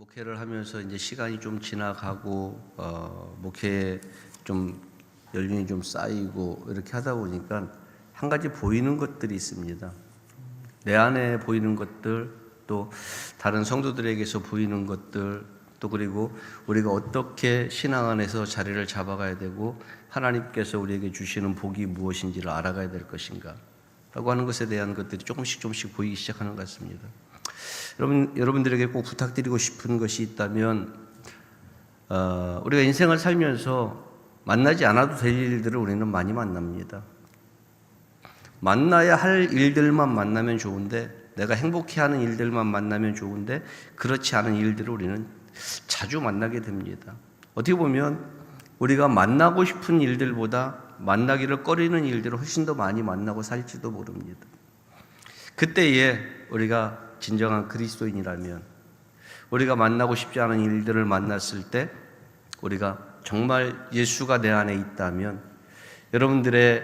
목회를 하면서 이제 시간이 좀 지나가고 목회에 좀 연륜이 좀 쌓이고 이렇게 하다 보니까 한 가지 보이는 것들이 있습니다. 내 안에 보이는 것들, 또 다른 성도들에게서 보이는 것들, 또 그리고 우리가 어떻게 신앙 안에서 자리를 잡아가야 되고 하나님께서 우리에게 주시는 복이 무엇인지를 알아가야 될 것인가 라고 하는 것에 대한 것들이 조금씩 보이기 시작하는 것 같습니다. 여러분들에게 꼭 부탁드리고 싶은 것이 있다면, 우리가 인생을 살면서 만나지 않아도 될 일들을 우리는 많이 만납니다. 만나야 할 일들만 만나면 좋은데, 내가 행복해하는 일들만 만나면 좋은데, 그렇지 않은 일들을 우리는 자주 만나게 됩니다. 어떻게 보면 우리가 만나고 싶은 일들보다 만나기를 꺼리는 일들을 훨씬 더 많이 만나고 살지도 모릅니다. 그때에 우리가 진정한 그리스도인이라면, 우리가 만나고 싶지 않은 일들을 만났을 때 우리가 정말 예수가 내 안에 있다면, 여러분들의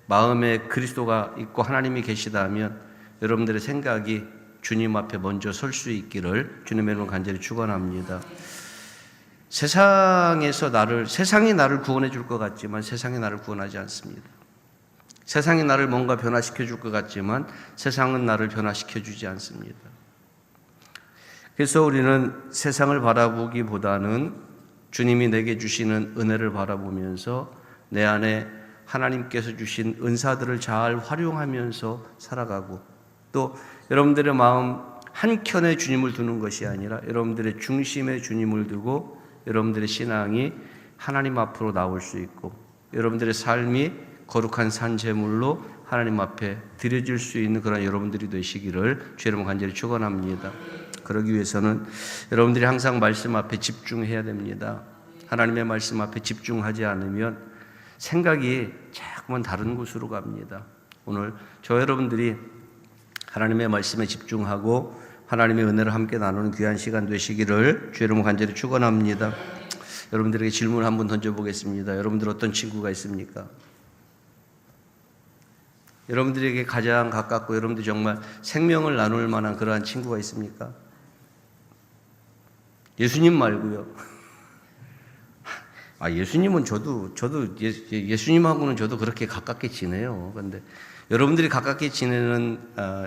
마음에 그리스도가 있고 하나님이 계시다면 여러분들의 생각이 주님 앞에 먼저 설 수 있기를 주님의 이름으로 간절히 축원합니다. 세상이 나를 구원해 줄 것 같지만 세상이 나를 구원하지 않습니다. 세상이 나를 뭔가 변화시켜 줄 것 같지만 세상은 나를 변화시켜 주지 않습니다. 그래서 우리는 세상을 바라보기보다는 주님이 내게 주시는 은혜를 바라보면서 내 안에 하나님께서 주신 은사들을 잘 활용하면서 살아가고, 또 여러분들의 마음 한켠에 주님을 두는 것이 아니라 여러분들의 중심에 주님을 두고 여러분들의 신앙이 하나님 앞으로 나올 수 있고, 여러분들의 삶이 거룩한 산 제물로 하나님 앞에 드려질 수 있는 그런 여러분들이 되시기를 주의 이름으로 간절히 축원합니다. 그러기 위해서는 여러분들이 항상 말씀 앞에 집중해야 됩니다. 하나님의 말씀 앞에 집중하지 않으면 생각이 자꾸만 다른 곳으로 갑니다. 오늘 저 여러분들이 하나님의 말씀에 집중하고 하나님의 은혜를 함께 나누는 귀한 시간 되시기를 주의 이름으로 간절히 축원합니다. 여러분들에게 질문 한번 던져보겠습니다. 여러분들 어떤 친구가 있습니까? 여러분들에게 가장 가깝고 여러분들이 정말 생명을 나눌 만한 그러한 친구가 있습니까? 예수님 말고요. 예수님은 저도 예수님하고는 저도 그렇게 가깝게 지내요. 그런데 여러분들이 가깝게 지내는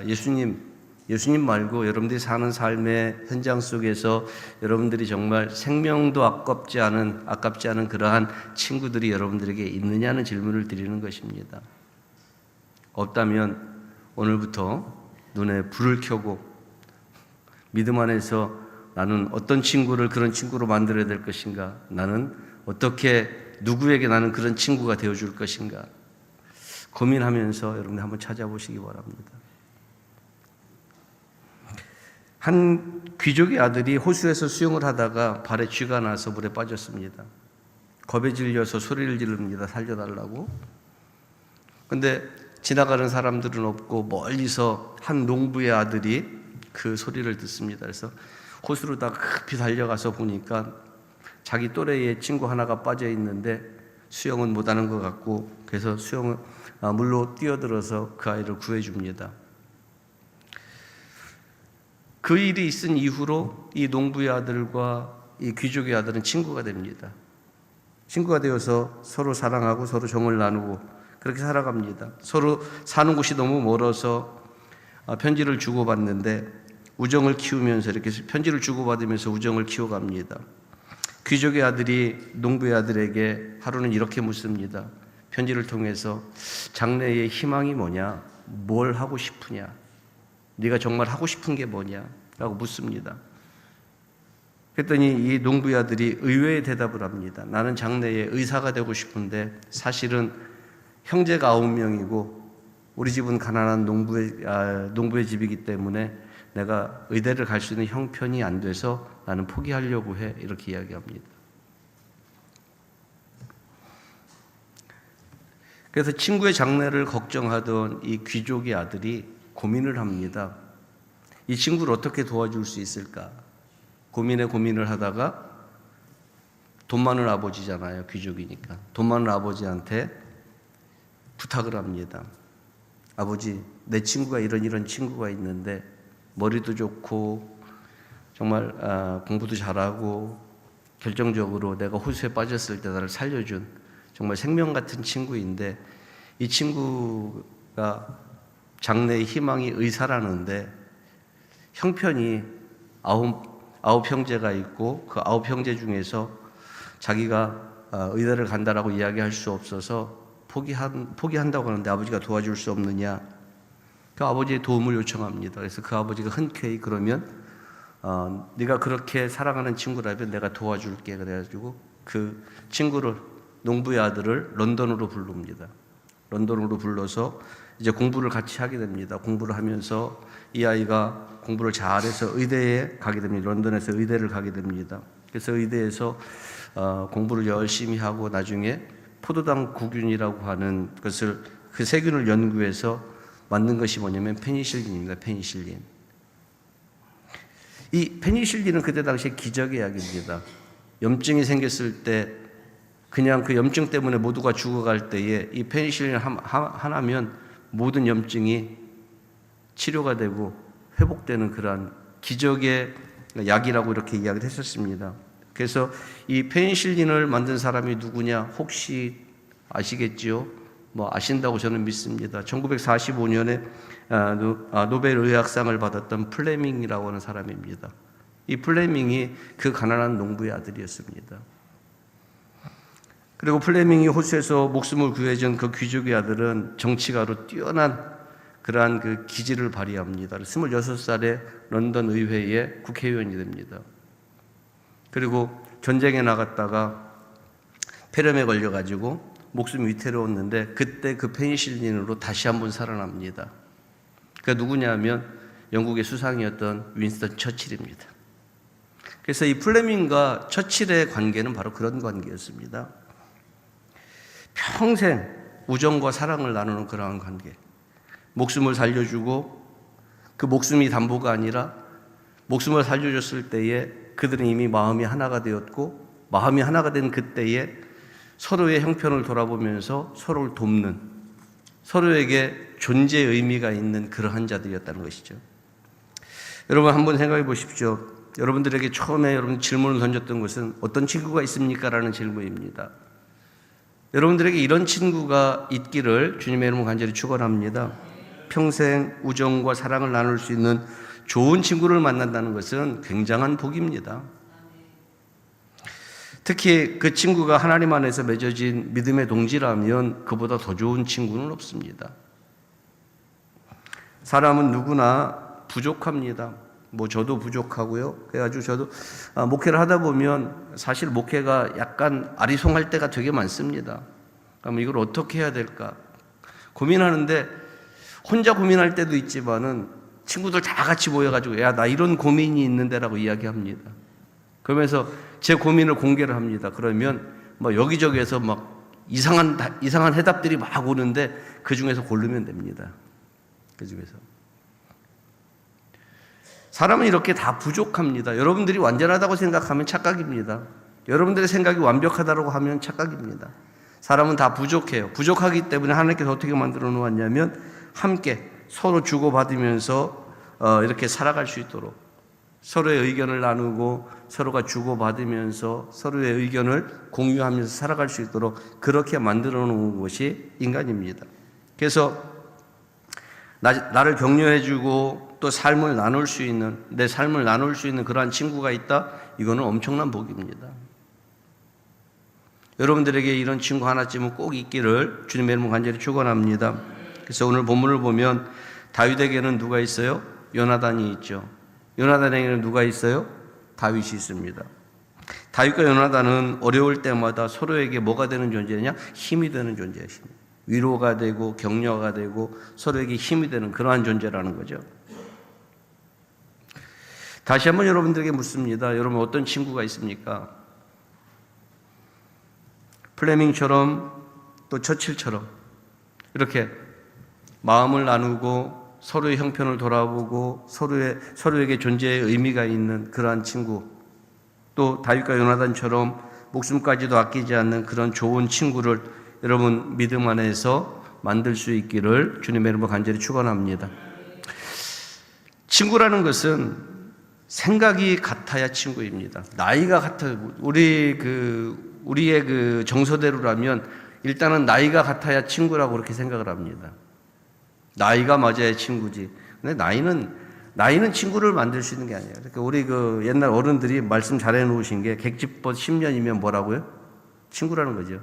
예수님 말고 여러분들이 사는 삶의 현장 속에서 여러분들이 정말 생명도 아깝지 않은 그러한 친구들이 여러분들에게 있느냐는 질문을 드리는 것입니다. 없다면 오늘부터 눈에 불을 켜고 믿음 안에서 나는 어떤 친구를 그런 친구로 만들어야 될 것인가, 나는 어떻게 누구에게 나는 그런 친구가 되어줄 것인가 고민하면서 여러분들 한번 찾아보시기 바랍니다. 한 귀족의 아들이 호수에서 수영을 하다가 발에 쥐가 나서 물에 빠졌습니다. 겁에 질려서 소리를 지릅니다. 살려달라고. 근데 지나가는 사람들은 없고 멀리서 한 농부의 아들이 그 소리를 듣습니다. 그래서 호수로 다 급히 달려가서 보니까 자기 또래의 친구 하나가 빠져 있는데 수영은 못하는 것 같고, 그래서 물로 뛰어들어서 그 아이를 구해줍니다. 그 일이 있은 이후로 이 농부의 아들과 이 귀족의 아들은 친구가 됩니다. 친구가 되어서 서로 사랑하고 서로 정을 나누고 그렇게 살아갑니다. 서로 사는 곳이 너무 멀어서 편지를 주고받는데 우정을 키우면서 이렇게 편지를 주고받으면서 우정을 키워갑니다. 귀족의 아들이 농부의 아들에게 하루는 이렇게 묻습니다. 편지를 통해서 장래의 희망이 뭐냐? 뭘 하고 싶으냐? 네가 정말 하고 싶은 게 뭐냐? 라고 묻습니다. 그랬더니 이 농부의 아들이 의외의 대답을 합니다. 나는 장래에 의사가 되고 싶은데 사실은 형제가 9명이고 우리 집은 가난한 농부의 집이기 때문에 내가 의대를 갈 수 있는 형편이 안 돼서 나는 포기하려고 해. 이렇게 이야기합니다. 그래서 친구의 장래를 걱정하던 이 귀족의 아들이 고민을 합니다. 이 친구를 어떻게 도와줄 수 있을까? 고민을 하다가 돈 많은 아버지잖아요. 귀족이니까. 돈 많은 아버지한테 부탁을 합니다. 아버지, 내 친구가 이런 친구가 있는데 머리도 좋고 정말 공부도 잘하고 결정적으로 내가 호수에 빠졌을 때 나를 살려준 정말 생명 같은 친구인데, 이 친구가 장래의 희망이 의사라는데 형편이 아홉 형제가 있고 그 9형제 중에서 자기가 의대를 간다라고 이야기할 수 없어서 포기한다고 하는데 아버지가 도와줄 수 없느냐. 그 아버지의 도움을 요청합니다. 그래서 그 아버지가 흔쾌히 그러면 네가 그렇게 사랑하는 친구라면 내가 도와줄게. 그래가지고 그 친구를, 농부의 아들을 런던으로 부릅니다. 런던으로 불러서 이제 공부를 같이 하게 됩니다. 공부를 하면서 이 아이가 공부를 잘해서 의대에 가게 됩니다. 런던에서 의대를 가게 됩니다. 그래서 의대에서 공부를 열심히 하고 나중에 포도당 구균이라고 하는 것을, 그 세균을 연구해서 만든 것이 뭐냐면 페니실린입니다. 페니실린. 이 페니실린은 그때 당시에 기적의 약입니다. 염증이 생겼을 때 그냥 그 염증 때문에 모두가 죽어갈 때에 이 페니실린 하나면 모든 염증이 치료가 되고 회복되는 그러한 기적의 약이라고 이렇게 이야기를 했었습니다. 그래서 이 페니실린을 만든 사람이 누구냐 혹시 아시겠지요? 아신다고 저는 믿습니다. 1945년에 노벨 의학상을 받았던 플레밍이라고 하는 사람입니다. 이 플레밍이 그 가난한 농부의 아들이었습니다. 그리고 플레밍이 호수에서 목숨을 구해준 그 귀족의 아들은 정치가로 뛰어난 그러한 그 기질을 발휘합니다. 26살에 런던 의회의 국회의원이 됩니다. 그리고 전쟁에 나갔다가 폐렴에 걸려가지고 목숨이 위태로웠는데 그때 그 페니실린으로 다시 한번 살아납니다. 그가 누구냐면 영국의 수상이었던 윈스턴 처칠입니다. 그래서 이 플레밍과 처칠의 관계는 바로 그런 관계였습니다. 평생 우정과 사랑을 나누는 그러한 관계. 목숨을 살려주고 그 목숨이 담보가 아니라 목숨을 살려줬을 때에 그들은 이미 마음이 하나가 되었고, 마음이 하나가 된 그때에 서로의 형편을 돌아보면서 서로를 돕는, 서로에게 존재의 의미가 있는 그러한 자들이었다는 것이죠. 여러분 한번 생각해 보십시오. 여러분들에게 처음에 여러분 질문을 던졌던 것은 어떤 친구가 있습니까? 라는 질문입니다. 여러분들에게 이런 친구가 있기를 주님의 이름으로 간절히 축원합니다. 평생 우정과 사랑을 나눌 수 있는 좋은 친구를 만난다는 것은 굉장한 복입니다. 특히 그 친구가 하나님 안에서 맺어진 믿음의 동지라면 그보다 더 좋은 친구는 없습니다. 사람은 누구나 부족합니다. 저도 부족하고요. 그래가지고 저도 목회를 하다 보면 사실 목회가 약간 아리송할 때가 되게 많습니다. 그럼 이걸 어떻게 해야 될까 고민하는데, 혼자 고민할 때도 있지만은 친구들 다 같이 모여가지고 야, 나 이런 고민이 있는데라고 이야기합니다. 그러면서 제 고민을 공개를 합니다. 그러면 여기저기에서 이상한 해답들이 막 오는데 그 중에서 고르면 됩니다. 그 중에서. 사람은 이렇게 다 부족합니다. 여러분들이 완전하다고 생각하면 착각입니다. 여러분들의 생각이 완벽하다고 하면 착각입니다. 사람은 다 부족해요. 부족하기 때문에 하나님께서 어떻게 만들어 놓았냐면 함께 서로 주고받으면서 이렇게 살아갈 수 있도록, 서로의 의견을 나누고 서로가 주고받으면서 서로의 의견을 공유하면서 살아갈 수 있도록 그렇게 만들어 놓은 것이 인간입니다. 그래서 나를 격려해주고 또 삶을 나눌 수 있는, 내 삶을 나눌 수 있는 그러한 친구가 있다? 이거는 엄청난 복입니다. 여러분들에게 이런 친구 하나쯤은 꼭 있기를 주님의 이름으로 간절히 축원합니다. 그래서 오늘 본문을 보면 다윗에게는 누가 있어요? 요나단이 있죠. 요나단에게는 누가 있어요? 다윗이 있습니다. 다윗과 요나단은 어려울 때마다 서로에게 뭐가 되는 존재냐? 힘이 되는 존재였습니다. 위로가 되고 격려가 되고 서로에게 힘이 되는 그러한 존재라는 거죠. 다시 한번 여러분들에게 묻습니다. 여러분 어떤 친구가 있습니까? 플레밍처럼 또 처칠처럼 이렇게 마음을 나누고 서로의 형편을 돌아보고 서로에게 존재의 의미가 있는 그러한 친구, 또 다윗과 요나단처럼 목숨까지도 아끼지 않는 그런 좋은 친구를 여러분 믿음 안에서 만들 수 있기를 주님의 이름으로 간절히 축원합니다. 친구라는 것은 생각이 같아야 친구입니다. 나이가 같아 우리의 그 정서대로라면 일단은 나이가 같아야 친구라고 그렇게 생각을 합니다. 나이가 맞아야 친구지. 근데 나이는 친구를 만들 수 있는 게 아니에요. 그러니까 우리 그 옛날 어른들이 말씀 잘해 놓으신 게 객지법 10년이면 뭐라고요? 친구라는 거죠.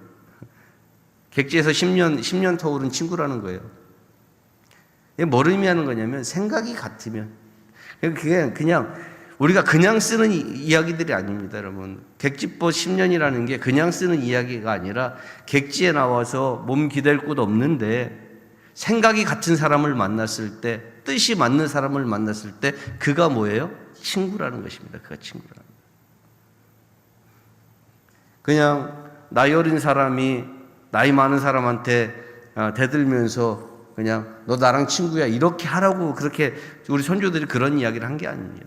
객지에서 10년 터울은 친구라는 거예요. 이게 뭘 의미하는 거냐면 생각이 같으면. 그게 그냥 우리가 그냥 쓰는 이야기들이 아닙니다, 여러분. 객지법 10년이라는 게 그냥 쓰는 이야기가 아니라 객지에 나와서 몸 기댈 곳 없는데 생각이 같은 사람을 만났을 때, 뜻이 맞는 사람을 만났을 때 그가 뭐예요? 친구라는 것입니다. 그가 친구라는 거예요. 그냥 나이 어린 사람이 나이 많은 사람한테 대들면서 그냥 너 나랑 친구야 이렇게 하라고 그렇게 우리 선조들이 그런 이야기를 한 게 아닙니다.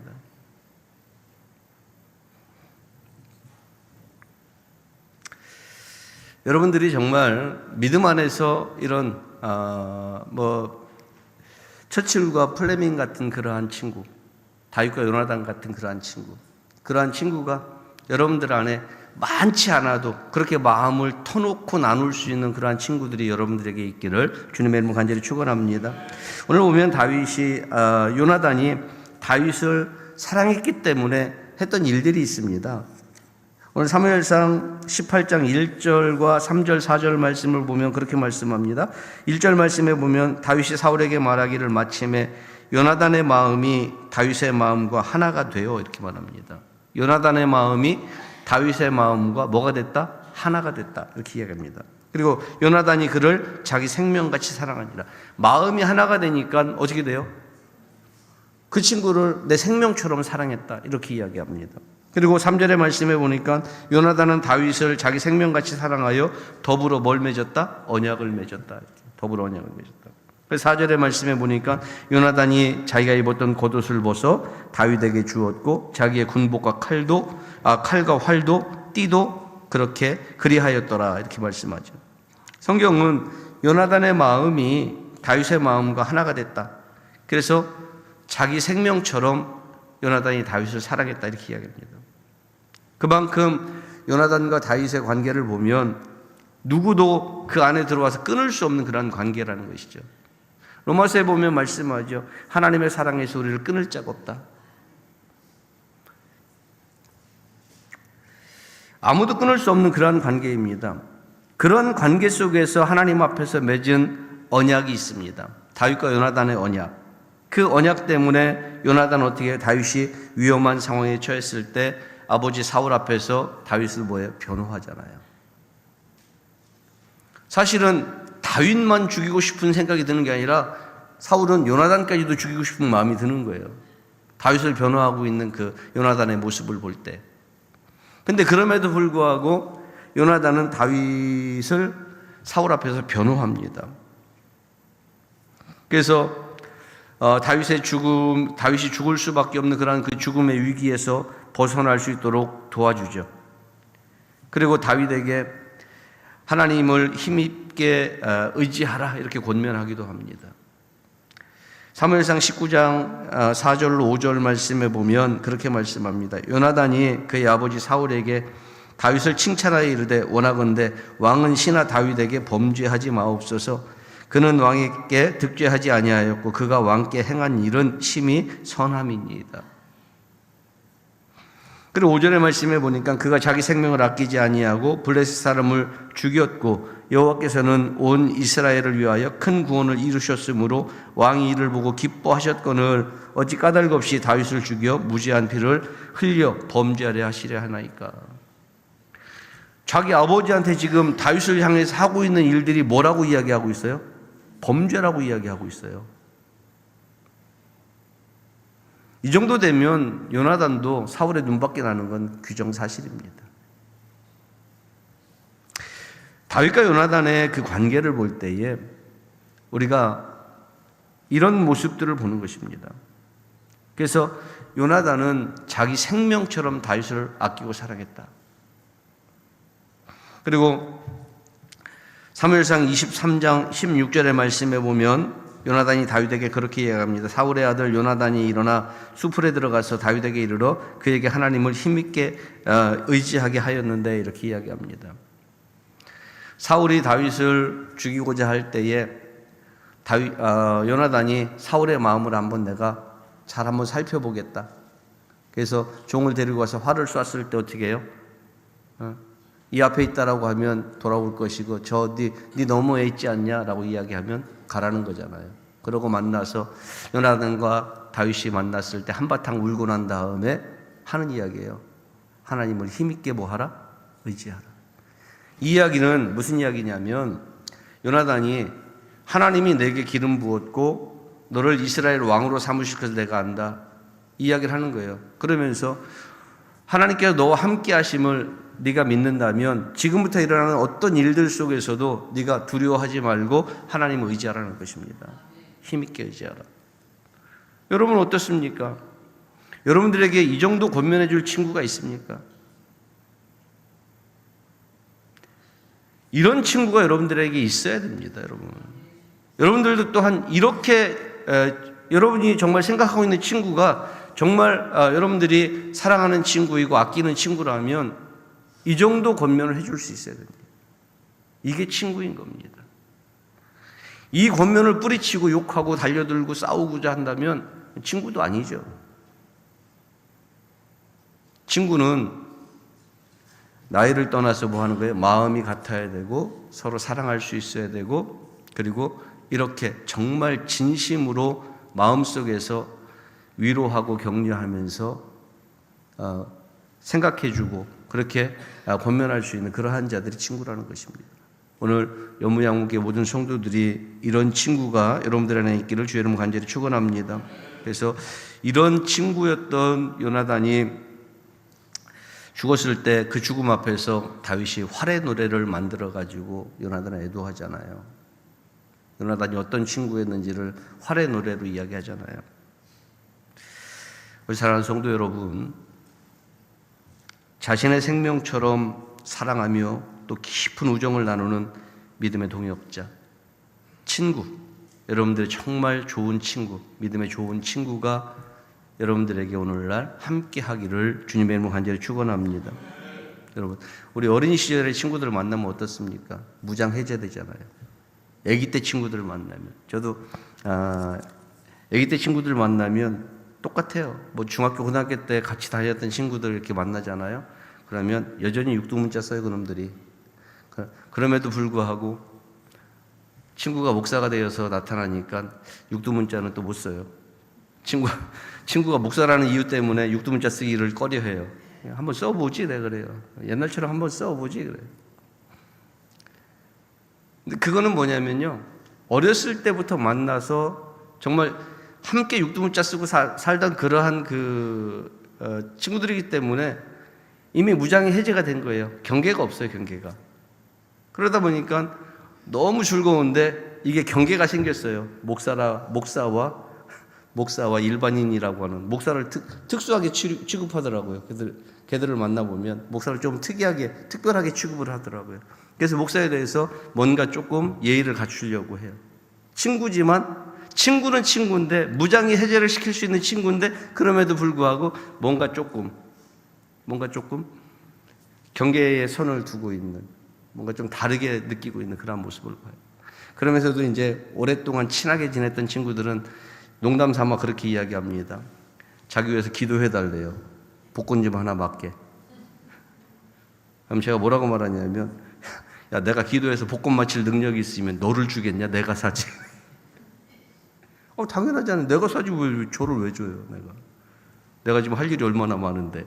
여러분들이 정말 믿음 안에서 이런 처칠과 플레밍 같은 그러한 친구, 다윗과 요나단 같은 그러한 친구가 여러분들 안에 많지 않아도 그렇게 마음을 터놓고 나눌 수 있는 그러한 친구들이 여러분들에게 있기를 주님의 이름으로 간절히 축원합니다. 오늘 보면 요나단이 다윗을 사랑했기 때문에 했던 일들이 있습니다. 오늘 사무엘상 18장 1절과 3절 4절 말씀을 보면 그렇게 말씀합니다. 1절 말씀에 보면 다윗이 사울에게 말하기를 마침에 요나단의 마음이 다윗의 마음과 하나가 되어 이렇게 말합니다. 요나단의 마음이 다윗의 마음과 뭐가 됐다? 하나가 됐다. 이렇게 이야기합니다. 그리고 요나단이 그를 자기 생명같이 사랑하니라. 마음이 하나가 되니까 어떻게 돼요? 그 친구를 내 생명처럼 사랑했다. 이렇게 이야기합니다. 그리고 3절의 말씀에 보니까 요나단은 다윗을 자기 생명같이 사랑하여 더불어 뭘 맺었다? 언약을 맺었다. 더불어 언약을 맺었다. 그래서 4절의 말씀에 보니까 요나단이 자기가 입었던 겉옷을 벗어 다윗에게 주었고 자기의 군복과 칼과 활도 띠도 그렇게 그리하였더라. 이렇게 말씀하죠. 성경은 요나단의 마음이 다윗의 마음과 하나가 됐다. 그래서 자기 생명처럼 요나단이 다윗을 사랑했다. 이렇게 이야기합니다. 그만큼 요나단과 다윗의 관계를 보면 누구도 그 안에 들어와서 끊을 수 없는 그런 관계라는 것이죠. 로마서에 보면 말씀하죠. 하나님의 사랑에서 우리를 끊을 자가 없다. 아무도 끊을 수 없는 그러한 관계입니다. 그런 관계 속에서 하나님 앞에서 맺은 언약이 있습니다. 다윗과 요나단의 언약. 그 언약 때문에 요나단 어떻게 다윗이 위험한 상황에 처했을 때 아버지 사울 앞에서 다윗을 변호하잖아요. 사실은 다윗만 죽이고 싶은 생각이 드는 게 아니라 사울은 요나단까지도 죽이고 싶은 마음이 드는 거예요. 다윗을 변호하고 있는 그 요나단의 모습을 볼 때. 근데 그럼에도 불구하고 요나단은 다윗을 사울 앞에서 변호합니다. 그래서 다윗이 죽을 수밖에 없는 그런 그 죽음의 위기에서 벗어날 수 있도록 도와주죠. 그리고 다윗에게 하나님을 힘있게 의지하라 이렇게 권면하기도 합니다. 사무엘상 19장 4절로 5절 말씀에 보면 그렇게 말씀합니다. 요나단이 그의 아버지 사울에게 다윗을 칭찬하여 이르되 원하건대 왕은 신하 다윗에게 범죄하지 마옵소서. 그는 왕에게 득죄하지 아니하였고 그가 왕께 행한 일은 심히 선함이니이다. 그리고 5절의 말씀에 보니까 그가 자기 생명을 아끼지 아니하고 블레셋 사람을 죽였고 여호와께서는 온 이스라엘을 위하여 큰 구원을 이루셨으므로 왕이 이를 보고 기뻐하셨거늘 어찌 까닭 없이 다윗을 죽여 무지한 피를 흘려 범죄하려 하시려 하나이까. 자기 아버지한테 지금 다윗을 향해서 하고 있는 일들이 뭐라고 이야기하고 있어요? 범죄라고 이야기하고 있어요. 이 정도 되면 요나단도 사울의 눈밖에 나는 건 규정사실입니다. 다윗과 요나단의 그 관계를 볼 때에 우리가 이런 모습들을 보는 것입니다. 그래서 요나단은 자기 생명처럼 다윗을 아끼고 사랑했다. 그리고 사무엘상 23장 16절의 말씀에 보면 요나단이 다윗에게 그렇게 이야기합니다. 사울의 아들 요나단이 일어나 수풀에 들어가서 다윗에게 이르러 그에게 하나님을 힘있게 의지하게 하였는데 이렇게 이야기합니다. 사울이 다윗을 죽이고자 할 때에 요나단이 사울의 마음을 한번 내가 잘 한번 살펴보겠다. 그래서 종을 데리고 가서 활을 쐈을 때 어떻게 해요? 이 앞에 있다라고 하면 돌아올 것이고 네 너머에 있지 않냐라고 이야기하면 가라는 거잖아요. 그러고 만나서 요나단과 다윗이 만났을 때 한바탕 울고 난 다음에 하는 이야기예요. 하나님을 힘있게 뭐하라? 의지하라. 이 이야기는 무슨 이야기냐면 요나단이 하나님이 내게 기름 부었고 너를 이스라엘 왕으로 삼으실 것을 내가 안다. 이 이야기를 하는 거예요. 그러면서 하나님께서 너와 함께 하심을 네가 믿는다면 지금부터 일어나는 어떤 일들 속에서도 네가 두려워하지 말고 하나님을 의지하라는 것입니다. 힘있게 의지하라. 여러분 어떻습니까? 여러분들에게 이 정도 권면해 줄 친구가 있습니까? 이런 친구가 여러분들에게 있어야 됩니다. 여러분들도 또한 이렇게 여러분이 정말 생각하고 있는 친구가 정말 여러분들이 사랑하는 친구이고 아끼는 친구라면 이 정도 권면을 해줄 수 있어야 됩니다. 이게 친구인 겁니다. 이 권면을 뿌리치고 욕하고 달려들고 싸우고자 한다면 친구도 아니죠. 친구는 나이를 떠나서 뭐 하는 거예요? 마음이 같아야 되고 서로 사랑할 수 있어야 되고 그리고 이렇게 정말 진심으로 마음속에서 위로하고 격려하면서 생각해주고 그렇게 권면할 수 있는 그러한 자들이 친구라는 것입니다. 오늘 연무양국의 모든 성도들이 이런 친구가 여러분들 안에 있기를 주의 이름으로 간절히 축원합니다. 그래서 이런 친구였던 요나단이 죽었을 때 그 죽음 앞에서 다윗이 활의 노래를 만들어 가지고 요나단을 애도하잖아요. 요나단이 어떤 친구였는지를 활의 노래로 이야기하잖아요. 우리 사랑하는 성도 여러분, 자신의 생명처럼 사랑하며 또 깊은 우정을 나누는 믿음의 동역자, 친구, 여러분들의 정말 좋은 친구, 믿음의 좋은 친구가 여러분들에게 오늘날 함께 하기를 주님의 이름으로 간절히 축원합니다. 여러분, 우리 어린 시절의 친구들을 만나면 어떻습니까? 무장 해제되잖아요. 아기 때 친구들을 만나면 저도 아기 때 친구들 만나면 똑같아요. 뭐 중학교 고등학교 때 같이 다녔던 친구들 이렇게 만나잖아요. 그러면 여전히 육두문자 써요, 그놈들이. 그럼에도 불구하고 친구가 목사가 되어서 나타나니까 육두문자는 또 못 써요. 친구가 목사라는 이유 때문에 육두문자 쓰기를 꺼려해요. 한번 써보지, 내가 그래요. 옛날처럼 한번 써보지, 그래요. 근데 그거는 뭐냐면요, 어렸을 때부터 만나서 정말 함께 육두문자 쓰고 살던 그러한 친구들이기 때문에 이미 무장이 해제가 된 거예요. 경계가 없어요, 경계가. 그러다 보니까 너무 즐거운데 이게 경계가 생겼어요. 목사와 일반인이라고 하는, 목사를 특수하게 취급하더라고요. 걔들을 만나보면 목사를 좀 특별하게 취급을 하더라고요. 그래서 목사에 대해서 뭔가 조금 예의를 갖추려고 해요. 친구는 친구인데, 무장이 해제를 시킬 수 있는 친구인데, 그럼에도 불구하고 뭔가 조금 경계의 선을 두고 있는, 뭔가 좀 다르게 느끼고 있는 그런 모습을 봐요. 그러면서도 이제 오랫동안 친하게 지냈던 친구들은 농담 삼아 그렇게 이야기합니다. 자기 위해서 기도해달래요. 복권 좀 하나 맞게. 그럼 제가 뭐라고 말하냐면, 야, 내가 기도해서 복권 맞힐 능력이 있으면 너를 주겠냐? 내가 사지. 당연하지 않아요. 내가 사지 왜 저를 왜 줘요? 내가 지금 할 일이 얼마나 많은데.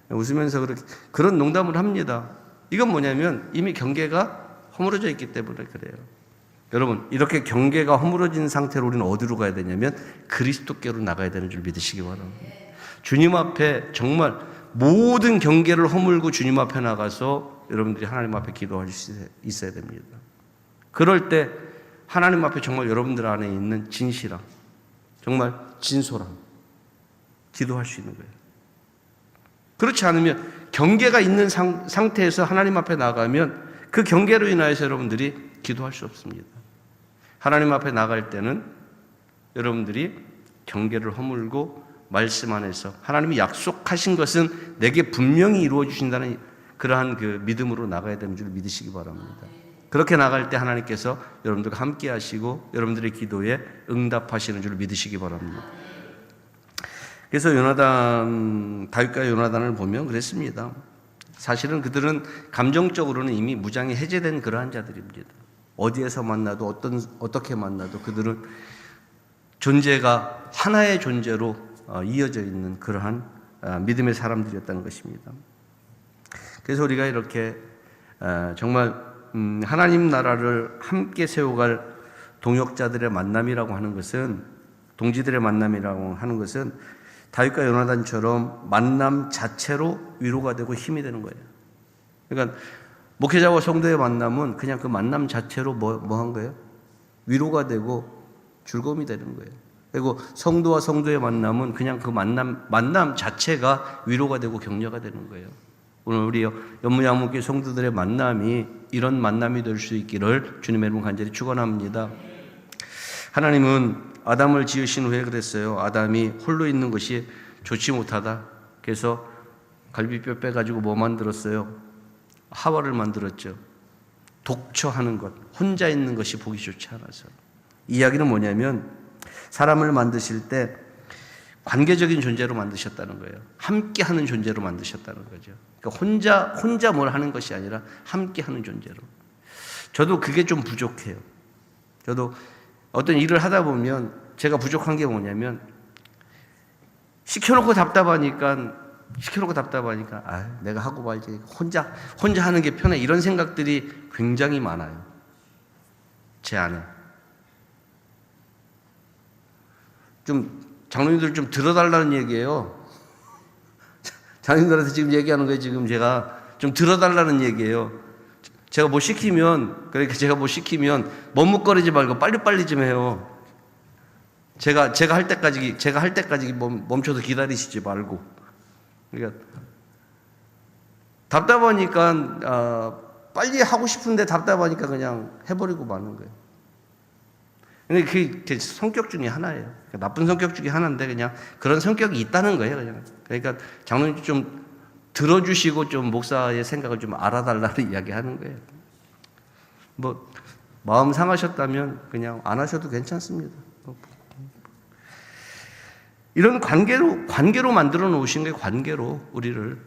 웃으면서 그런 농담을 합니다. 이건 뭐냐면 이미 경계가 허물어져 있기 때문에 그래요. 여러분, 이렇게 경계가 허물어진 상태로 우리는 어디로 가야 되냐면 그리스도께로 나가야 되는 줄 믿으시기 바랍니다. 주님 앞에 정말 모든 경계를 허물고 주님 앞에 나가서 여러분들이 하나님 앞에 기도할 수 있어야 됩니다. 그럴 때 하나님 앞에 정말 여러분들 안에 있는 진실함, 정말 진솔함, 기도할 수 있는 거예요. 그렇지 않으면 경계가 있는 상태에서 하나님 앞에 나가면 그 경계로 인하여서 여러분들이 기도할 수 없습니다. 하나님 앞에 나갈 때는 여러분들이 경계를 허물고 말씀 안에서 하나님이 약속하신 것은 내게 분명히 이루어 주신다는 그러한 그 믿음으로 나가야 되는 줄 믿으시기 바랍니다. 그렇게 나갈 때 하나님께서 여러분들과 함께 하시고 여러분들의 기도에 응답하시는 줄 믿으시기 바랍니다. 그래서 다윗과 요나단을 보면 그랬습니다. 사실은 그들은 감정적으로는 이미 무장이 해제된 그러한 자들입니다. 어디에서 만나도 어떻게 만나도 그들은 존재가 하나의 존재로 이어져 있는 그러한 믿음의 사람들이었다는 것입니다. 그래서 우리가 이렇게 정말 하나님 나라를 함께 세워갈 동역자들의 만남이라고 하는 것은, 동지들의 만남이라고 하는 것은 다윗과 요나단처럼 만남 자체로 위로가 되고 힘이 되는 거예요. 그러니까 목회자와 성도의 만남은 그냥 그 만남 자체로 뭐 한 거예요? 위로가 되고 즐거움이 되는 거예요. 그리고 성도와 성도의 만남은 그냥 그 만남 자체가 위로가 되고 격려가 되는 거예요. 오늘 우리 연무양목교회 성도들의 만남이 이런 만남이 될 수 있기를 주님의 이름으로 간절히 축원합니다. 하나님은 아담을 지으신 후에 그랬어요. 아담이 홀로 있는 것이 좋지 못하다. 그래서 갈비뼈 빼가지고 뭐 만들었어요? 하와를 만들었죠. 독처하는 것, 혼자 있는 것이 보기 좋지 않아서. 이야기는 뭐냐면 사람을 만드실 때 관계적인 존재로 만드셨다는 거예요. 함께 하는 존재로 만드셨다는 거죠. 그러니까 혼자 뭘 하는 것이 아니라 함께 하는 존재로. 저도 그게 좀 부족해요. 저도 어떤 일을 하다 보면 제가 부족한 게 뭐냐면 시켜놓고 답답하니까 내가 하고 말지, 혼자 하는 게 편해, 이런 생각들이 굉장히 많아요. 제 안에. 좀 장로님들 좀 들어달라는 얘기예요. 장로님들한테 지금 얘기하는 거예요. 지금 제가 좀 들어달라는 얘기예요. 제가 뭐 시키면 머뭇거리지 말고 빨리빨리 좀 해요. 제가 할 때까지 멈춰서 기다리시지 말고. 그러니까 답답하니까 빨리 하고 싶은데 답답하니까 그냥 해버리고 마는 거예요. 근데 그게 성격 중에 하나예요. 나쁜 성격 중에 하나인데 그냥 그런 성격이 있다는 거예요. 그냥. 그러니까 장로님 좀 들어주시고 좀 목사의 생각을 좀 알아달라는 이야기 하는 거예요. 뭐 마음 상하셨다면 그냥 안 하셔도 괜찮습니다. 이런 관계로 만들어 놓으신 거예요. 관계로 우리를.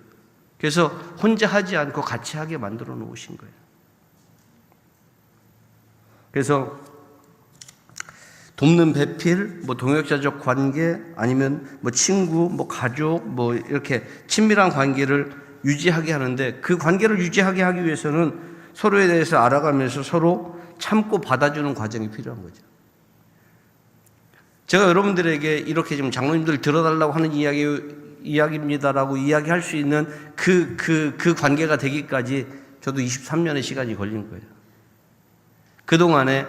그래서 혼자 하지 않고 같이 하게 만들어 놓으신 거예요. 그래서 돕는 배필, 동역자적 관계, 아니면 친구, 가족, 이렇게 친밀한 관계를 유지하게 하는데, 그 관계를 유지하게 하기 위해서는 서로에 대해서 알아가면서 서로 참고 받아주는 과정이 필요한 거죠. 제가 여러분들에게 이렇게 지금 장로님들 들어달라고 하는 이야기입니다라고 이야기할 수 있는 그 관계가 되기까지 저도 23년의 시간이 걸린 거예요. 그동안에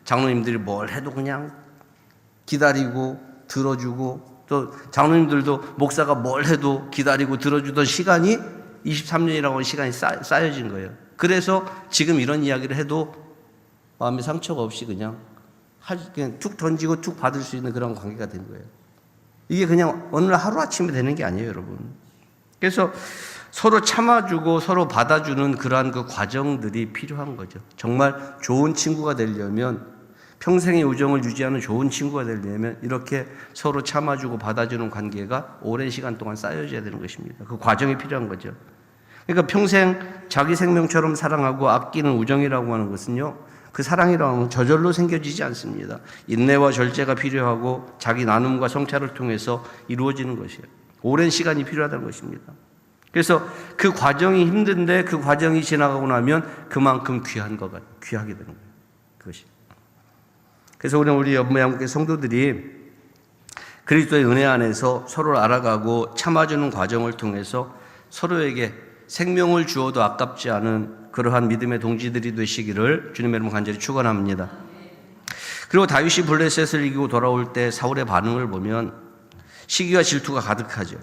장로님들이 뭘 해도 그냥 기다리고 들어주고, 또 장로님들도 목사가 뭘 해도 기다리고 들어주던 시간이 23년이라고 하는 시간이 쌓여진 거예요. 그래서 지금 이런 이야기를 해도 마음에 상처가 없이 그냥 툭 던지고 툭 받을 수 있는 그런 관계가 된 거예요. 이게 그냥 어느 날 하루아침에 되는 게 아니에요, 여러분. 그래서 서로 참아주고 서로 받아주는 그러한 그 과정들이 필요한 거죠. 정말 좋은 친구가 되려면, 평생의 우정을 유지하는 좋은 친구가 되려면 이렇게 서로 참아주고 받아주는 관계가 오랜 시간 동안 쌓여져야 되는 것입니다. 그 과정이 필요한 거죠. 그러니까 평생 자기 생명처럼 사랑하고 아끼는 우정이라고 하는 것은요, 그 사랑이라고 하는 건 저절로 생겨지지 않습니다. 인내와 절제가 필요하고 자기 나눔과 성찰을 통해서 이루어지는 것이에요. 오랜 시간이 필요하다는 것입니다. 그래서 그 과정이 힘든데 그 과정이 지나가고 나면 그만큼 귀하게 되는 거예요. 그것이. 그래서 우리 연무양목교회 성도들이 그리스도의 은혜 안에서 서로를 알아가고 참아주는 과정을 통해서 서로에게 생명을 주어도 아깝지 않은 그러한 믿음의 동지들이 되시기를 주님의 이름으로 간절히 축원합니다. 그리고 다윗이 블레셋을 이기고 돌아올 때 사울의 반응을 보면 시기와 질투가 가득하죠.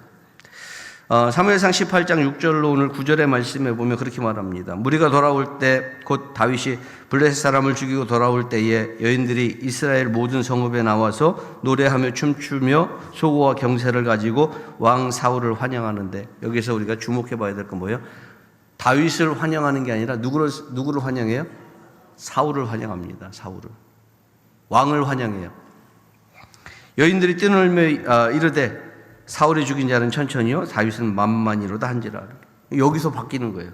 사무엘상 18장 6절로 오늘 9절의 말씀에 보면 그렇게 말합니다. 무리가 돌아올 때 곧 다윗이 블레셋 사람을 죽이고 돌아올 때에 여인들이 이스라엘 모든 성읍에 나와서 노래하며 춤추며 소고와 경세를 가지고 왕 사울을 환영하는데, 여기서 우리가 주목해 봐야 될 건 뭐예요? 다윗을 환영하는 게 아니라 누구를 환영해요? 사울을 환영합니다. 사울을. 왕을 환영해요. 여인들이 뛰놀며 이르되 사울이 죽인 자는 천천히요 다윗은 만만이로다 한지라. 여기서 바뀌는 거예요.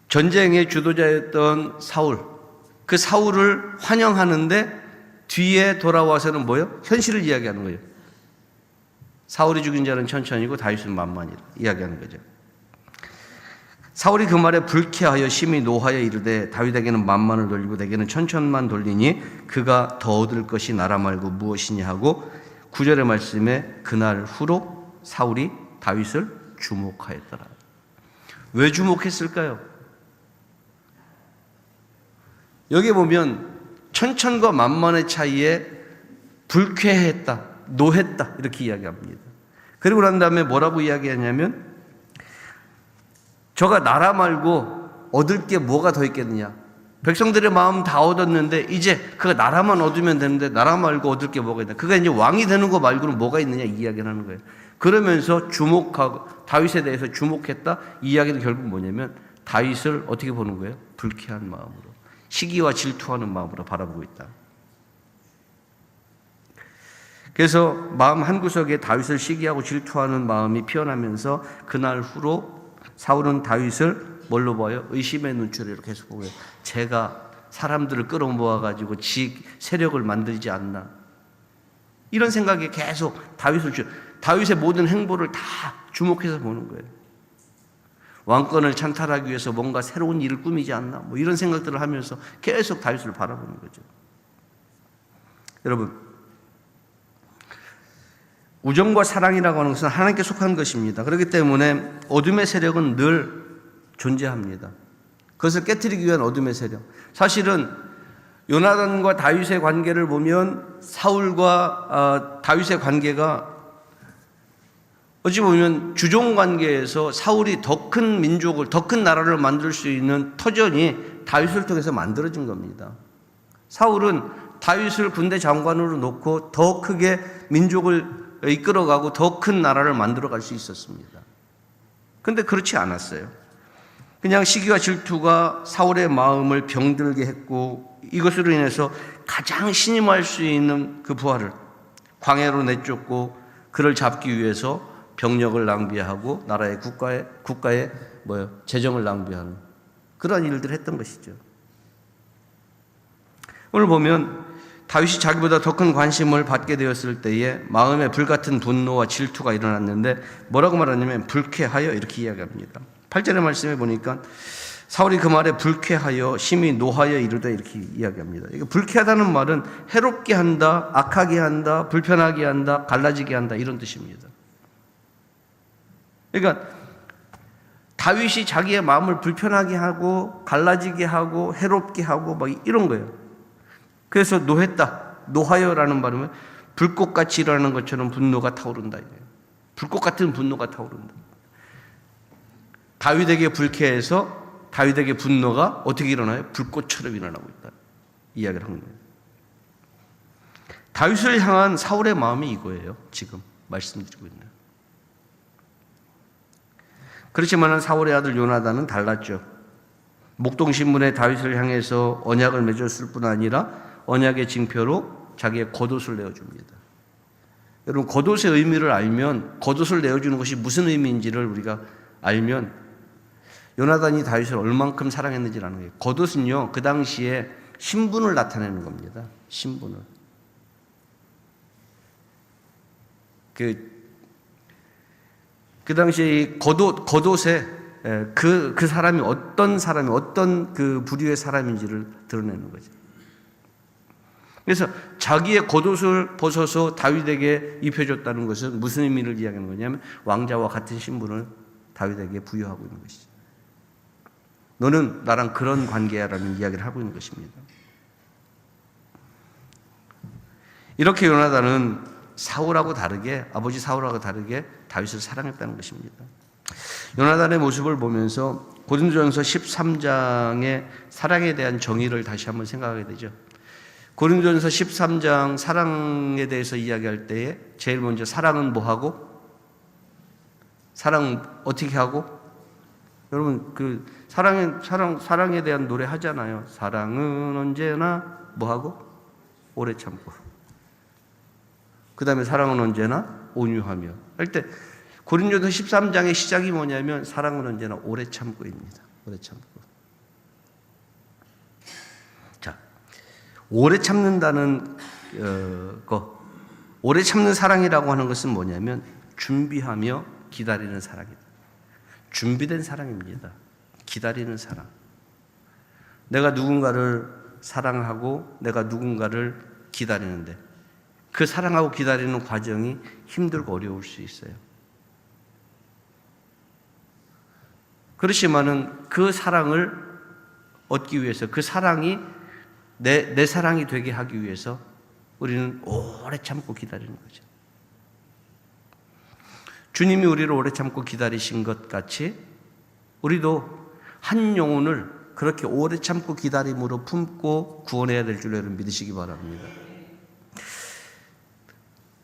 전쟁의 주도자였던 사울, 그 사울을 환영하는데 뒤에 돌아와서는 뭐예요? 현실을 이야기하는 거예요. 사울이 죽인 자는 천천히고 다윗은 만만이라 이야기하는 거죠. 사울이 그 말에 불쾌하여 심히 노하여 이르되 다윗에게는 만만을 돌리고 내게는 천천만 돌리니 그가 더 얻을 것이 나라 말고 무엇이냐 하고 9절의 말씀에 그날 후로 사울이 다윗을 주목하였더라. 왜 주목했을까요? 여기 보면 천천과 만만의 차이에 불쾌했다, 노했다 이렇게 이야기합니다. 그리고 난 다음에 뭐라고 이야기하냐면 저가 나라 말고 얻을 게 뭐가 더 있겠느냐. 백성들의 마음 다 얻었는데 이제 그가 나라만 얻으면 되는데 나라 말고 얻을 게 뭐가 있냐. 그가 이제 왕이 되는 거 말고는 뭐가 있느냐 이 이야기를 하는 거예요. 그러면서 주목하고 다윗에 대해서 주목했다. 이 이야기는 결국 뭐냐면 다윗을 어떻게 보는 거예요? 불쾌한 마음으로, 시기와 질투하는 마음으로 바라보고 있다. 그래서 마음 한구석에 다윗을 시기하고 질투하는 마음이 피어나면서 그날 후로 사울은 다윗을 뭘로 봐요? 의심의 눈초리로 계속 보고요. 제가 사람들을 끌어모아가지고 지 세력을 만들지 않나. 이런 생각에 계속 다윗의 모든 행보를 다 주목해서 보는 거예요. 왕권을 찬탈하기 위해서 뭔가 새로운 일을 꾸미지 않나. 뭐 이런 생각들을 하면서 계속 다윗을 바라보는 거죠. 여러분, 우정과 사랑이라고 하는 것은 하나님께 속한 것입니다. 그렇기 때문에 어둠의 세력은 늘 존재합니다. 그것을 깨트리기 위한 어둠의 세력. 사실은 요나단과 다윗의 관계를 보면 사울과 다윗의 관계가 어찌 보면 주종 관계에서 사울이 더 큰 민족을, 더 큰 나라를 만들 수 있는 터전이 다윗을 통해서 만들어진 겁니다. 사울은 다윗을 군대 장관으로 놓고 더 크게 민족을 이끌어가고 더 큰 나라를 만들어갈 수 있었습니다. 그런데 그렇지 않았어요. 그냥 시기와 질투가 사울의 마음을 병들게 했고 이것으로 인해서 가장 신임할 수 있는 그 부하를 광야로 내쫓고 그를 잡기 위해서 병력을 낭비하고 나라의 국가의 재정을 낭비하는 그러한 일들을 했던 것이죠. 오늘 보면 다윗이 자기보다 더 큰 관심을 받게 되었을 때에 마음에 불같은 분노와 질투가 일어났는데 뭐라고 말하냐면 불쾌하여 이렇게 이야기합니다. 8절의 말씀에 보니까 사울이 그 말에 불쾌하여 심히 노하여 이르되 이렇게 이야기합니다. 이거 불쾌하다는 말은 해롭게 한다, 악하게 한다, 불편하게 한다, 갈라지게 한다 이런 뜻입니다. 그러니까 다윗이 자기의 마음을 불편하게 하고 갈라지게 하고 해롭게 하고 막 이런 거예요. 그래서 노했다. 노하여라는 말은 불꽃같이 일어나는 것처럼 분노가 타오른다. 불꽃 같은 분노가 타오른다. 다윗에게 불쾌해서 다윗에게 분노가 어떻게 일어나요? 불꽃처럼 일어나고 있다. 이야기를 한 거예요. 다윗을 향한 사울의 마음이 이거예요. 지금 말씀드리고 있는. 그렇지만 사울의 아들 요나단은 달랐죠. 목동신문에 다윗을 향해서 언약을 맺었을 뿐 아니라 언약의 징표로 자기의 겉옷을 내어줍니다. 여러분, 겉옷의 의미를 알면, 겉옷을 내어주는 것이 무슨 의미인지를 우리가 알면 요나단이 다윗을 얼만큼 사랑했는지를 아는 거예요. 겉옷은요, 그 당시에 신분을 나타내는 겁니다. 신분을. 그 당시에 이 겉옷에 그 사람이 어떤 그 부류의 사람인지를 드러내는 거죠. 그래서 자기의 겉옷을 벗어서 다윗에게 입혀줬다는 것은 무슨 의미를 이야기하는 거냐면 왕자와 같은 신분을 다윗에게 부여하고 있는 것이죠. 너는 나랑 그런 관계야라는 이야기를 하고 있는 것입니다. 이렇게 요나단은 사울하고 다르게, 아버지 사울하고 다르게 다윗을 사랑했다는 것입니다. 요나단의 모습을 보면서 고린도전서 13장의 사랑에 대한 정의를 다시 한번 생각하게 되죠. 고린도전서 13장 사랑에 대해서 이야기할 때에 제일 먼저 사랑은 뭐 하고? 사랑 어떻게 하고? 여러분 그 사랑에 대한 노래 하잖아요. 사랑은 언제나 뭐 하고? 오래 참고. 그 다음에 사랑은 언제나 온유하며. 할 때 고린도전서 13장의 시작이 뭐냐면 사랑은 언제나 오래 참고입니다. 오래 참고. 자, 오래 참는다는 오래 참는 사랑이라고 하는 것은 뭐냐면 준비하며 기다리는 사랑이다. 준비된 사랑입니다. 기다리는 사랑. 내가 누군가를 사랑하고 내가 누군가를 기다리는데 그 사랑하고 기다리는 과정이 힘들고 어려울 수 있어요. 그렇지만은 그 사랑을 얻기 위해서, 그 사랑이 내 사랑이 되게 하기 위해서 우리는 오래 참고 기다리는 거죠. 주님이 우리를 오래 참고 기다리신 것 같이 우리도 한 영혼을 그렇게 오래 참고 기다림으로 품고 구원해야 될 줄 여러분 믿으시기 바랍니다.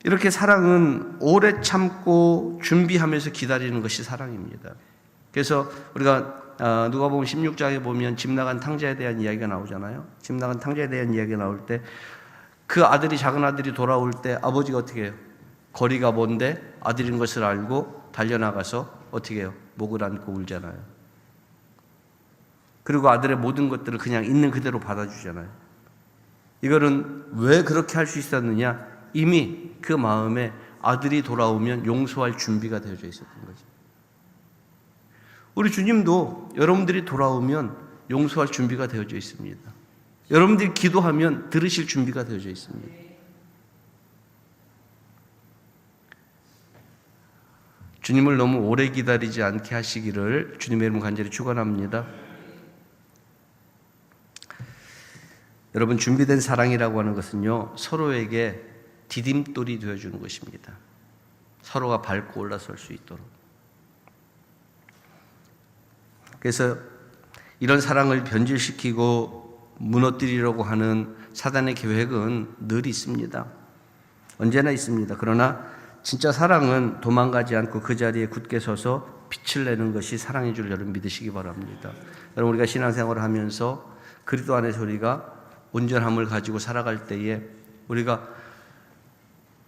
이렇게 사랑은 오래 참고 준비하면서 기다리는 것이 사랑입니다. 그래서 우리가 누가복음 16장에 보면 집 나간 탕자에 대한 이야기가 나오잖아요. 집 나간 탕자에 대한 이야기가 나올 때 그 아들이, 작은 아들이 돌아올 때 아버지가 어떻게 해요? 거리가 먼데 아들인 것을 알고 달려나가서 어떻게 해요? 목을 안고 울잖아요. 그리고 아들의 모든 것들을 그냥 있는 그대로 받아주잖아요. 이거는 왜 그렇게 할 수 있었느냐? 이미 그 마음에 아들이 돌아오면 용서할 준비가 되어져 있었던 거죠. 우리 주님도 여러분들이 돌아오면 용서할 준비가 되어져 있습니다. 여러분들이 기도하면 들으실 준비가 되어져 있습니다. 주님을 너무 오래 기다리지 않게 하시기를 주님의 이름 간절히 축원합니다. 여러분, 준비된 사랑이라고 하는 것은요, 서로에게 디딤돌이 되어주는 것입니다. 서로가 밟고 올라설 수 있도록. 그래서 이런 사랑을 변질시키고 무너뜨리려고 하는 사단의 계획은 늘 있습니다. 언제나 있습니다. 그러나 진짜 사랑은 도망가지 않고 그 자리에 굳게 서서 빛을 내는 것이 사랑인 줄 여러분 믿으시기 바랍니다. 여러분, 우리가 신앙생활을 하면서 그리스도 안에서 우리가 온전함을 가지고 살아갈 때에 우리가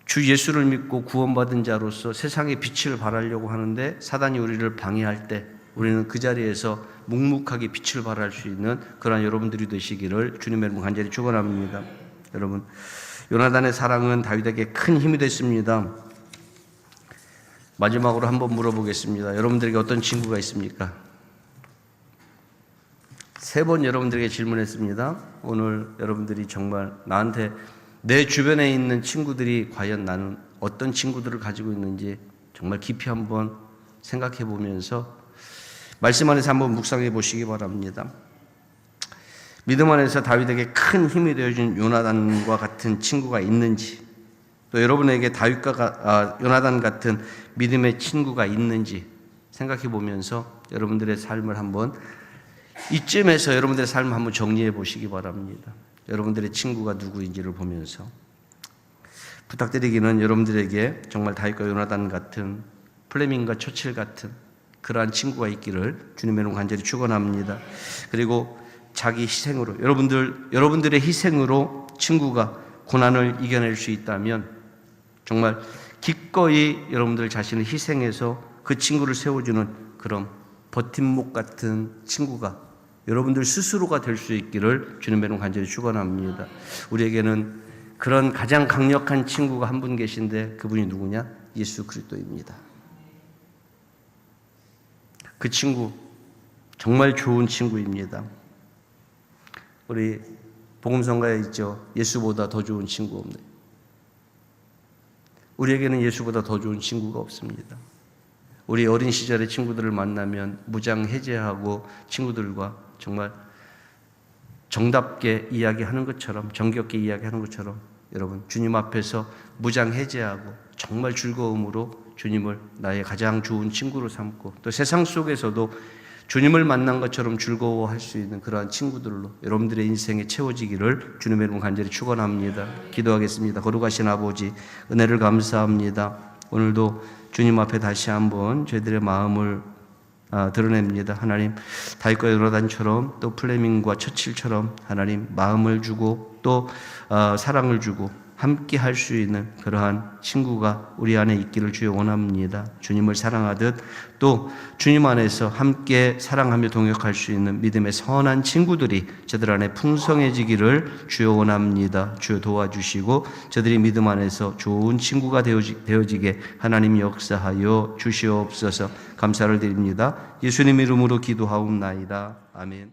주 예수를 믿고 구원받은 자로서 세상의 빛을 발하려고 하는데 사단이 우리를 방해할 때 우리는 그 자리에서 묵묵하게 빛을 발할 수 있는 그러한 여러분들이 되시기를 주님의 이름으로 간절히 축원합니다. 여러분, 요나단의 사랑은 다윗에게 큰 힘이 됐습니다. 마지막으로 한번 물어보겠습니다. 여러분들에게 어떤 친구가 있습니까? 3번 여러분들에게 질문했습니다. 오늘 여러분들이 정말 나한테 내 주변에 있는 친구들이 과연 나는 어떤 친구들을 가지고 있는지 정말 깊이 한번 생각해 보면서 말씀 안에서 한번 묵상해 보시기 바랍니다. 믿음 안에서 다윗에게 큰 힘이 되어준 요나단과 같은 친구가 있는지, 또 여러분에게 요나단 같은 믿음의 친구가 있는지 생각해 보면서 여러분들의 삶을 한번 이쯤에서 여러분들의 삶을 한번 정리해 보시기 바랍니다. 여러분들의 친구가 누구인지를 보면서 부탁드리기는 여러분들에게 정말 다윗과 요나단 같은, 플레밍과 처칠 같은 그러한 친구가 있기를 주님의 이름으로 간절히 축원합니다. 그리고 자기 희생으로, 여러분들의 희생으로 친구가 고난을 이겨낼 수 있다면 정말 기꺼이 여러분들 자신을 희생해서 그 친구를 세워주는 그런 버팀목 같은 친구가 여러분들 스스로가 될 수 있기를 주님의 이름으로 간절히 축원합니다. 우리에게는 그런 가장 강력한 친구가 한 분 계신데 그분이 누구냐? 예수 그리스도입니다. 그 친구 정말 좋은 친구입니다. 우리 복음성가에 있죠. 예수보다 더 좋은 친구 없네. 우리에게는 예수보다 더 좋은 친구가 없습니다. 우리 어린 시절의 친구들을 만나면 무장해제하고 친구들과 정말 정답게 이야기하는 것처럼, 정겹게 이야기하는 것처럼 여러분 주님 앞에서 무장해제하고 정말 즐거움으로 주님을 나의 가장 좋은 친구로 삼고 또 세상 속에서도 주님을 만난 것처럼 즐거워할 수 있는 그러한 친구들로 여러분들의 인생에 채워지기를 주님의 이름으로 간절히 축원합니다. 기도하겠습니다. 거룩하신 아버지, 은혜를 감사합니다. 오늘도 주님 앞에 다시 한번 저희들의 마음을 드러냅니다. 하나님, 다윗과 요나단처럼 또 플레밍과 처칠처럼 하나님 마음을 주고 또 사랑을 주고 함께 할 수 있는 그러한 친구가 우리 안에 있기를 주여 원합니다. 주님을 사랑하듯 또 주님 안에서 함께 사랑하며 동역할 수 있는 믿음의 선한 친구들이 저들 안에 풍성해지기를 주여 원합니다. 주여 도와주시고 저들이 믿음 안에서 좋은 친구가 되어지게 하나님 역사하여 주시옵소서. 감사를 드립니다. 예수님 이름으로 기도하옵나이다. 아멘.